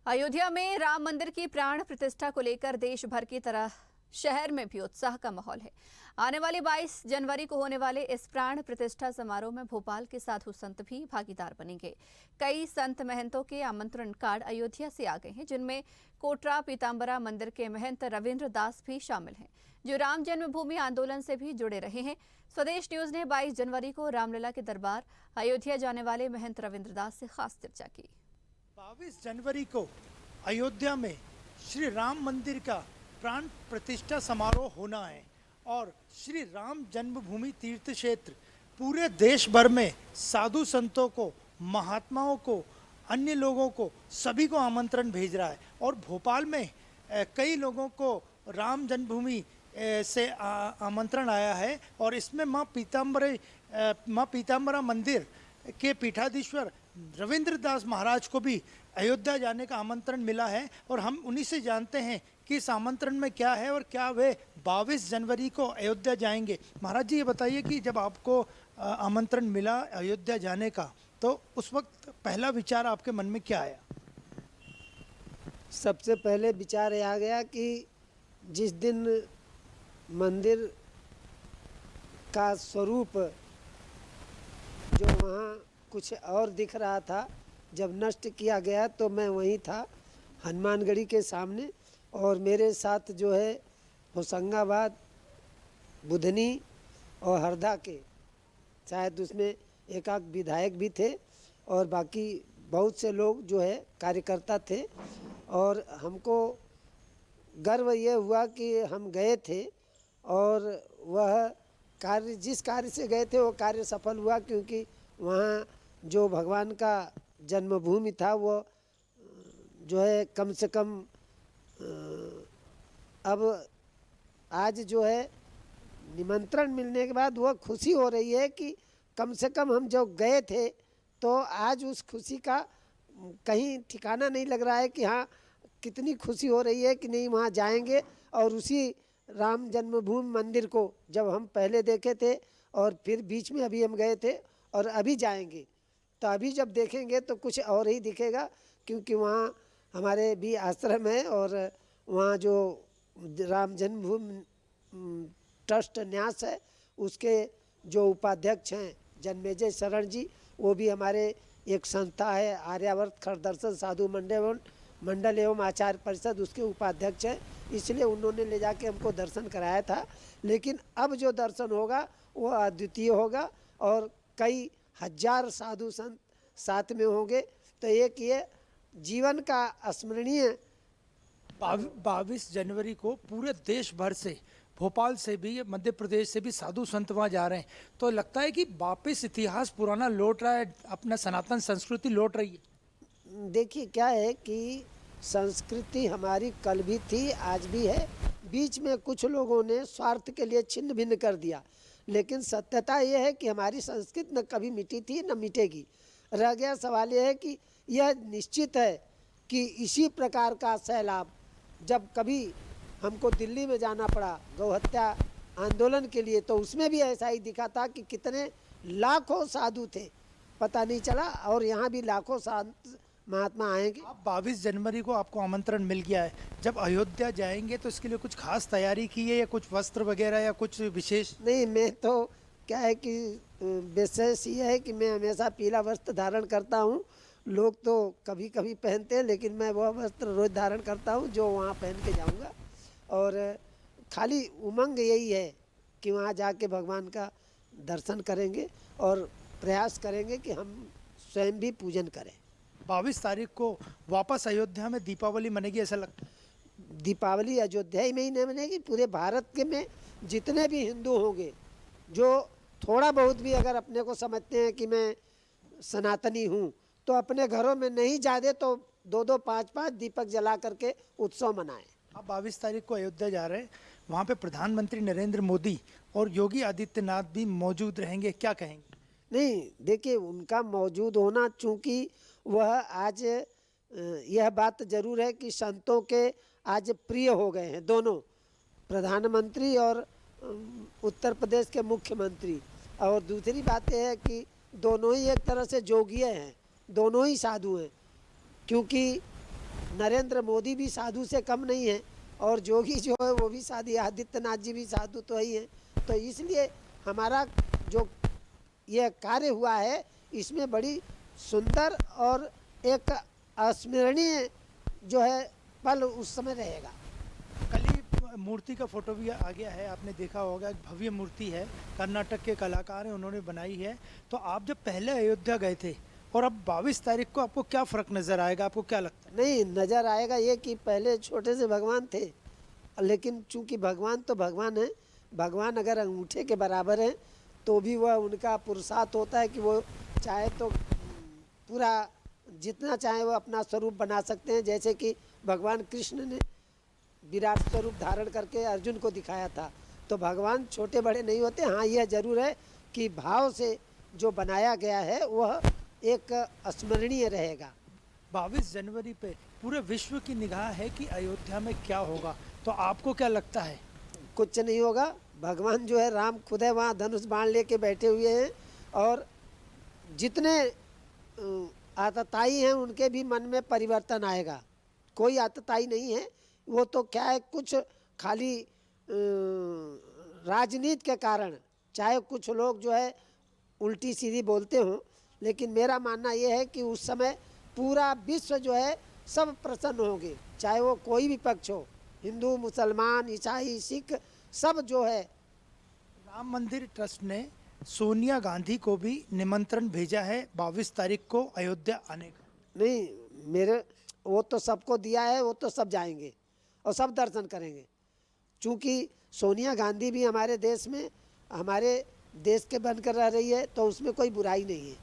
अयोध्या में राम मंदिर की प्राण प्रतिष्ठा को लेकर देश भर की तरह शहर में भी उत्साह का माहौल है। आने वाली 22 जनवरी को होने वाले इस प्राण प्रतिष्ठा समारोह में भोपाल के साधु संत भी भागीदार बनेंगे। कई संत महंतों के आमंत्रण कार्ड अयोध्या से आ गए हैं, जिनमें कोटरा पीताम्बरा मंदिर के महंत रविंद्र दास भी शामिल हैं, जो राम जन्मभूमि आंदोलन से भी जुड़े रहे हैं। स्वदेश न्यूज ने 22 जनवरी को रामलला के दरबार अयोध्या जाने वाले महंत रविंद्र दास से खास चर्चा की। 22 जनवरी को अयोध्या में श्री राम मंदिर का प्राण प्रतिष्ठा समारोह होना है और श्री राम जन्मभूमि तीर्थ क्षेत्र पूरे देश भर में साधु संतों को, महात्माओं को, अन्य लोगों को, सभी को आमंत्रण भेज रहा है। और भोपाल में कई लोगों को राम जन्मभूमि से आमंत्रण आया है और इसमें माँ पीताम्बरा मंदिर के पीठाधीश्वर रविंद्र दास महाराज को भी अयोध्या जाने का आमंत्रण मिला है और हम उन्हीं से जानते हैं कि इस आमंत्रण में क्या है और क्या वे 22 जनवरी को अयोध्या जाएंगे। महाराज जी, ये बताइए कि जब आपको आमंत्रण मिला अयोध्या जाने का, तो उस वक्त पहला विचार आपके मन में क्या आया? सबसे पहले विचार ये आ गया कि जिस दिन मंदिर का स्वरूप जो वहाँ कुछ और दिख रहा था, जब नष्ट किया गया तो मैं वहीं था हनुमानगढ़ी के सामने, और मेरे साथ जो है होशंगाबाद, बुधनी और हरदा के, शायद उसमें एक आध विधायक भी थे और बाकी बहुत से लोग जो है कार्यकर्ता थे। और हमको गर्व ये हुआ कि हम गए थे और वह कार्य, जिस कार्य से गए थे वो कार्य सफल हुआ, क्योंकि वहाँ जो भगवान का जन्मभूमि था वो जो है कम से कम अब आज जो है निमंत्रण मिलने के बाद वह खुशी हो रही है कि कम से कम हम जो गए थे तो आज उस खुशी का कहीं ठिकाना नहीं लग रहा है कि हाँ कितनी खुशी हो रही है कि नहीं वहाँ जाएंगे। और उसी राम जन्मभूमि मंदिर को जब हम पहले देखे थे और फिर बीच में अभी हम गए थे और अभी जाएंगे, तो अभी जब देखेंगे तो कुछ और ही दिखेगा, क्योंकि वहाँ हमारे भी आश्रम है और वहाँ जो राम जन्मभूमि ट्रस्ट न्यास है उसके जो उपाध्यक्ष हैं जन्मेजय शरण जी, वो भी हमारे एक संस्था है आर्यावर्त खरदर्शन साधु मंडल एवं आचार्य परिषद, उसके उपाध्यक्ष हैं, इसलिए उन्होंने ले जाके हमको दर्शन कराया था। लेकिन अब जो दर्शन होगा वो अद्वितीय होगा और कई हजार साधु संत साथ में होंगे, तो एक ये जीवन का स्मरणीय 22 जनवरी को पूरे देश भर से, भोपाल से भी, मध्य प्रदेश से भी साधु संत वहाँ जा रहे हैं, तो लगता है कि वापस इतिहास पुराना लौट रहा है, अपना सनातन संस्कृति लौट रही है। देखिए क्या है कि संस्कृति हमारी कल भी थी, आज भी है। बीच में कुछ लोगों ने स्वार्थ के लिए छिन्न भिन्न कर दिया, लेकिन सत्यता यह है कि हमारी संस्कृति न कभी मिटी थी न मिटेगी। रह गया सवाल यह है कि यह निश्चित है कि इसी प्रकार का सैलाब जब कभी हमको दिल्ली में जाना पड़ा गौहत्या आंदोलन के लिए, तो उसमें भी ऐसा ही दिखा था कि कितने लाखों साधु थे, पता नहीं चला, और यहाँ भी लाखों महात्मा आएंगे। अब 22 जनवरी को आपको आमंत्रण मिल गया है, जब अयोध्या जाएंगे तो इसके लिए कुछ खास तैयारी की है या कुछ वस्त्र वगैरह या कुछ विशेष? नहीं, मैं तो क्या है कि विशेष ये है कि मैं हमेशा पीला वस्त्र धारण करता हूँ। लोग तो कभी कभी पहनते हैं, लेकिन मैं वह वस्त्र रोज धारण करता हूँ जो वहाँ पहन के जाऊँगा। और खाली उमंग यही है कि वहाँ जाके भगवान का दर्शन करेंगे और प्रयास करेंगे कि हम स्वयं भी पूजन करें। 22 तारीख को वापस अयोध्या में दीपावली मनेगी, ऐसा लगता है? दीपावली अयोध्या ही में ही नहीं मनेगी, पूरे भारत के में जितने भी हिंदू होंगे, जो थोड़ा बहुत भी अगर अपने को समझते हैं कि मैं सनातनी हूँ, तो अपने घरों में नहीं ज़्यादा तो 2-2, 5-5 दीपक जला करके उत्सव मनाएं। आप 22 तारीख को अयोध्या जा रहे हैं, वहाँ पे प्रधानमंत्री नरेंद्र मोदी और योगी आदित्यनाथ भी मौजूद रहेंगे, क्या कहेंगे? नहीं, देखिए उनका मौजूद होना, चूँकि वह आज यह बात जरूर है कि संतों के आज प्रिय हो गए हैं दोनों, प्रधानमंत्री और उत्तर प्रदेश के मुख्यमंत्री। और दूसरी बात यह है कि दोनों ही एक तरह से जोगिए हैं, दोनों ही साधु हैं, क्योंकि नरेंद्र मोदी भी साधु से कम नहीं है, और जोगी जो है वो भी साधु, आदित्यनाथ जी भी साधु तो ही हैं। तो इसलिए हमारा जो ये कार्य हुआ है इसमें बड़ी सुंदर और एक अस्मरणीय जो है पल उस समय रहेगा। कल ही मूर्ति का फोटो भी आ गया है, आपने देखा होगा, एक भव्य मूर्ति है, कर्नाटक के कलाकार हैं उन्होंने बनाई है। तो आप जब पहले अयोध्या गए थे और अब 22 तारीख को आपको क्या फ़र्क नज़र आएगा, आपको क्या लगता है? नहीं, नज़र आएगा ये कि पहले छोटे से भगवान थे, लेकिन चूंकि भगवान तो भगवान है, भगवान अगर अंगूठे के बराबर हैं तो भी वह उनका पुरुषार्थ होता है कि वो चाहे तो पूरा जितना चाहे वो अपना स्वरूप बना सकते हैं। जैसे कि भगवान कृष्ण ने विराट स्वरूप धारण करके अर्जुन को दिखाया था। तो भगवान छोटे बड़े नहीं होते। हाँ, यह जरूर है कि भाव से जो बनाया गया है वह एक स्मरणीय रहेगा। 22 जनवरी पे पूरे विश्व की निगाह है कि अयोध्या में क्या होगा, तो आपको क्या लगता है? कुछ नहीं होगा। भगवान जो है राम खुद है वहाँ धनुष बाण लेके बैठे हुए हैं, और जितने आतताई हैं उनके भी मन में परिवर्तन आएगा। कोई आतताई नहीं है, वो तो क्या है, कुछ खाली राजनीति के कारण चाहे कुछ लोग जो है उल्टी सीधी बोलते हों, लेकिन मेरा मानना ये है कि उस समय पूरा विश्व जो है सब प्रसन्न होंगे, चाहे वो कोई भी पक्ष हो, हिंदू, मुसलमान, ईसाई, सिख, सब जो है। राम मंदिर ट्रस्ट ने सोनिया गांधी को भी निमंत्रण भेजा है 22 तारीख को अयोध्या आने का। नहीं, मेरे वो तो सबको दिया है, वो तो सब जाएंगे और सब दर्शन करेंगे। चूँकि सोनिया गांधी भी हमारे देश में, हमारे देश के बनकर रह रही है, तो उसमें कोई बुराई नहीं है।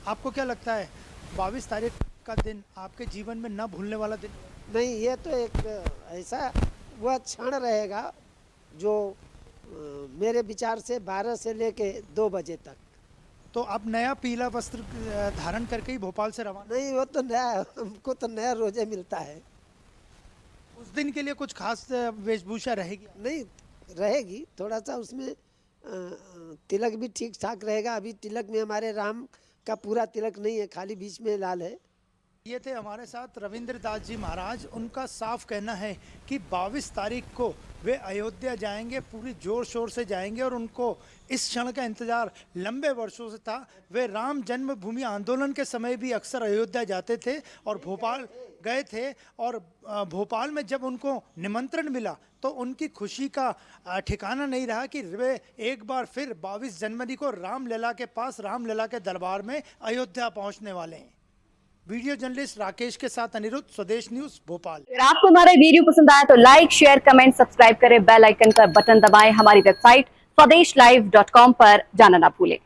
आपको क्या लगता है 22 तारीख का दिन आपके जीवन में न भूलने वाला दिन? नहीं, ये तो एक ऐसा वह क्षण रहेगा जो मेरे विचार से 12 से लेके 2 बजे तक। तो आप नया पीला वस्त्र धारण करके ही भोपाल से रवाना? नहीं, वो तो नया, हमको तो नया रोजे मिलता है। उस दिन के लिए कुछ खास वेशभूषा रहेगी? नहीं रहेगी, थोड़ा सा उसमें तिलक भी ठीक ठाक रहेगा। अभी तिलक में हमारे राम का पूरा तिलक नहीं है, खाली बीच में लाल है। ये थे हमारे साथ रविंद्र दास जी महाराज। उनका साफ कहना है कि 22 तारीख को वे अयोध्या जाएंगे, पूरी जोर शोर से जाएंगे, और उनको इस क्षण का इंतजार लंबे वर्षों से था। वे राम जन्मभूमि आंदोलन के समय भी अक्सर अयोध्या जाते थे और भोपाल गए थे, और भोपाल में जब उनको निमंत्रण मिला तो उनकी खुशी का ठिकाना नहीं रहा कि वे एक बार फिर 22 जनवरी को रामलला के पास, रामलला के दरबार में अयोध्या पहुंचने वाले हैं। वीडियो जर्नलिस्ट राकेश के साथ अनिरुद्ध, स्वदेश न्यूज, भोपाल। अगर आपको हमारा वीडियो पसंद आया तो लाइक, शेयर, कमेंट, सब्सक्राइब करें, बेल आइकन का बटन दबाएं। हमारी वेबसाइट swadeshlive.com पर जाना ना भूलें।